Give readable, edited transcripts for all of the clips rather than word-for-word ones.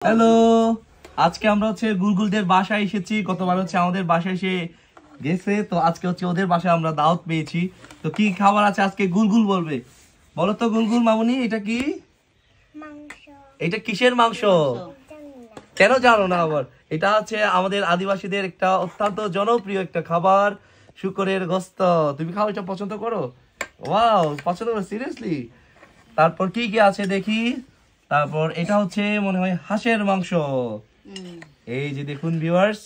Hello, আজকে আমরা গুলগুলদের বাসায় এসেছি। গতবার আমাদের বাসায় এসে গেছে, তো আজকে ওদের বাসায় আমরা দাওয়াত পেয়েছি। তো কি খাবার আছে আজকে গুলগুল বলবে। বলো তো গুলগুল মামুনি, এটা কি? এটা কিসের মাংস? কেন জানো না আবার? এটা আমাদের আদিবাসীদের একটা অত্যন্ত জনপ্রিয় একটা খাবার, শুকরের গোস্ত। তুমি খাও, এটা পছন্দ করো? ওয়াও, পছন্দ করো সিরিয়াসলি? তারপর কি কি আছে দেখি। তারপর এটা মনে হয় হাঁসের মাংস। এই যে দেখুন ভিউয়ার্স,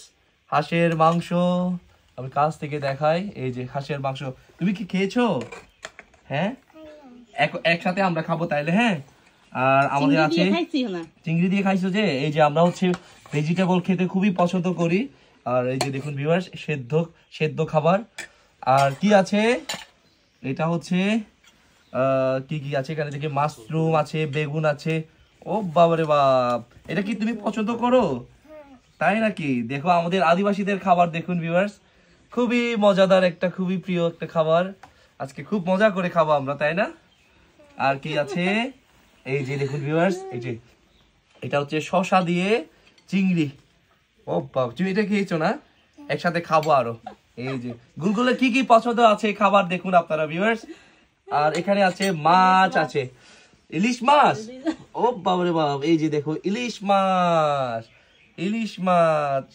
হাঁসের মাংস। আমি কাছ থেকে দেখাই, এই যে হাঁসের মাংস। তুমি কি খেয়েছো? হ্যাঁ, একসাথে আমরা খাবো তাইলে। হ্যাঁ, আর আমাদের আছে চিংড়ি দিয়ে খাইছো যে। এই যে আমরা ভেজিটেবল খেতে খুবই পছন্দ করি। আর এই যে দেখুন ভিউয়ার্স, সেদ্ধ খাবার। আর কি আছে, এটা কি কি আছে এখানে দেখি। মাশরুম আছে, বেগুন আছে। ও বাবারে বাপ, এটা কি তুমি পছন্দ করো? তাই নাকি? দেখো আমাদের আদিবাসীদের খাবার দেখুন ভিউয়ার্স, খুবই মজাদার একটা, খুবই প্রিয় একটা খাবার। আজকে খুব মজা করে খাবো আমরা, তাই না? আর কি আছে, এই যে দেখুন ভিউয়ার্স, এই যে এটা শসা দিয়ে চিংড়ি। ও বাবা, তুমি এটা খেয়েছো না? একসাথে খাবো আরো। এই যে গুলগুলের কি কি পছন্দ আছে খাবার দেখুন আপনারা ভিউয়ার্স। আর এখানে আছে মাছ, আছে ইলিশ মাছ। ও বাবারে বাপ, এই যে দেখো ইলিশ মাছ, ইলিশ মাছ।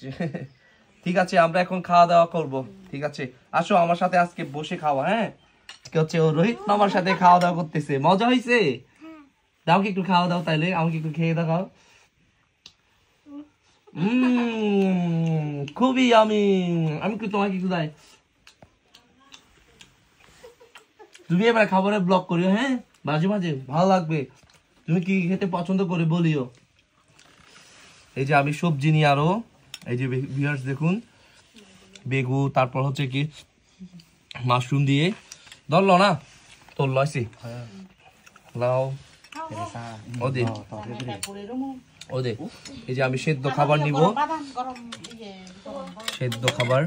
ঠিক আছে, আমরা এখন খাওয়া দাওয়া করব। ঠিক আছে, আসো আমার সাথে আজকে বসে খাওয়া। হ্যাঁ, ও রোহিত আমার সাথে খাওয়া দাওয়া করতেছে। মজা হয়েছে? দাও কি একটু খাওয়া দাও তাইলে, আমাকে একটু খেয়ে দেখাও। খুবই আমি কি তোমাকে একটু দেয়। তুমি এবার খাবারের ব্লগ করিও। হ্যাঁ, মাঝে মাঝে ভালো লাগবে। তুমি কি খেতে পছন্দ করে বলিও। এই যে আমি সবজি নিয়ে আরো, এই যে ভিউয়ার্স দেখুন, বেগুন, তারপর কি মাশরুম দিয়ে ধরলো না তোর লইছি লাও ওদে ওদে। এই যে আমি সেদ্ধ খাবার নিব, সেদ্ধ খাবার,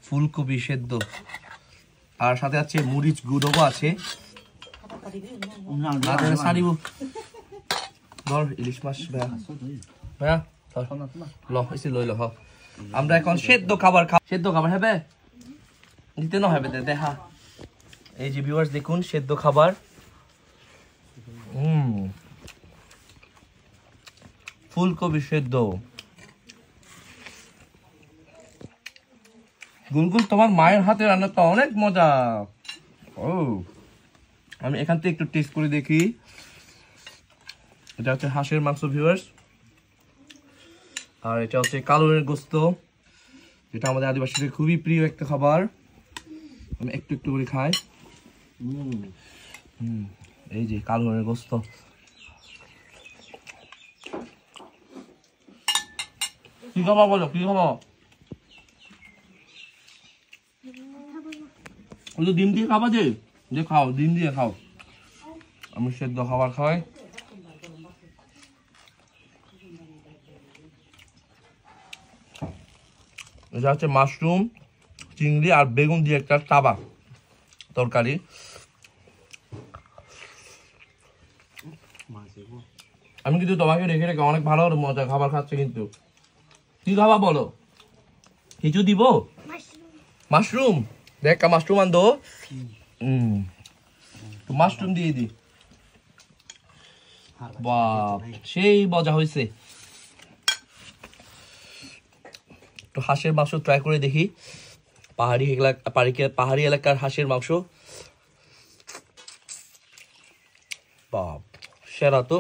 ফুলকপি সেদ্ধ, আর সাথে আছে মরিচ গুঁড়ো আছে। ধর ইলিশ মাছ ভাইয়া, লই ল। আমরা এখন সেদ্ধ খাবার হবে নিতে না হবে দেখা। এই যে ভিউয়ার্স দেখুন, সেদ্ধ খাবার। ফুলকপি সেদ্ধ। গুলগুল, তোমার মায়ের হাতে রান্না তো অনেক মজা। ও, আমি এখান থেকে একটু টেস্ট করে দেখি। এটা হাঁসের মাংস ভিউয়ার্স, আর এটা কালোরের গোস্ত, যেটা আমাদের আদিবাসীদের খুবই প্রিয় একটা খাবার। আমি একটু একটু করে খাই। এই যে কালোরের গোস্ত। কি খাবা বলো, কি খাবা? ওই যে ডিম দিয়ে খাবা, যে খাও, ডিম দিয়ে খাও। আমি সেদ্ধ খাবার খাই। এটা মাশরুম, চিংড়ি আর বেগুন দিয়ে একটা তাবা তরকারি। আমি কিন্তু তোমাকে রেখে রেখে অনেক ভালো মজা খাবার খাচ্ছে। কিন্তু কি খাবা বলো? কিছু দিব? মাশরুম, দেখ মাশরুম আনতো। মাশরুম দিয়ে দি। বাপ, সেই মজা হয়েছে। তো হাঁসের মাংস ট্রাই করে দেখি। পাহাড়ি এলাকার হাঁসের মাংস, বাপ সেরা তো।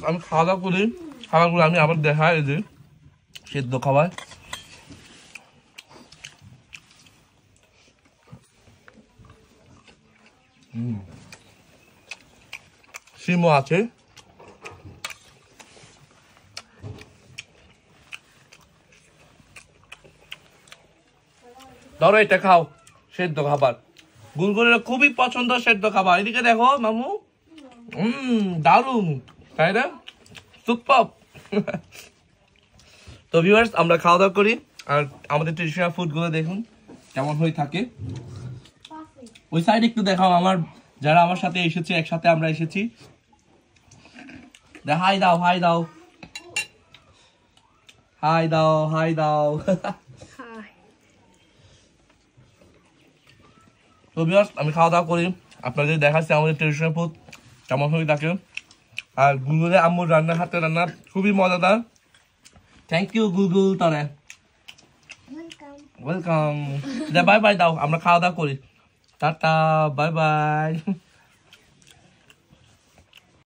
আমি খাওয়া দাওয়া করি, খাবারগুলো আমি আবার দেখাই। এই যে সেদ্ধ খাবার, সিমও আছে। ধরো এটা খাও, সেদ্ধ খাবার। গুলগুলের খুবই পছন্দ সেদ্ধ খাবার। এদিকে দেখো মামু, দারুন, তাই না? সুপার। তো ভিউয়ার্স, আমরা খাওয়া দাওয়া করি। আর আমাদের ট্রেডিশনাল ফুডগুলো দেখুন কেমন হয়ে থাকে। ওই সাইডে একটু দেখাও, আমার যারা আমার সাথে এসেছে, একসাথে আমরা এসেছি। হাই দাও, হাই দাও, হাই দাও, হাই দাও। তো ভিউয়ার্স, আমি খাওয়া দাওয়া করি, আপনাদের দেখাচ্ছি আমাদের ট্রেডিশনাল ফুড কেমন হয়ে থাকে। আর গুলগুলের আম্মুর রান্নার হাতে রান্না খুবই মজাদার। থ্যাংক ইউ গুলগুল তরে, ওয়েলকাম। বাই বাই দাও, আমরা খাওয়া দাওয়া করি। Tata, bye bye.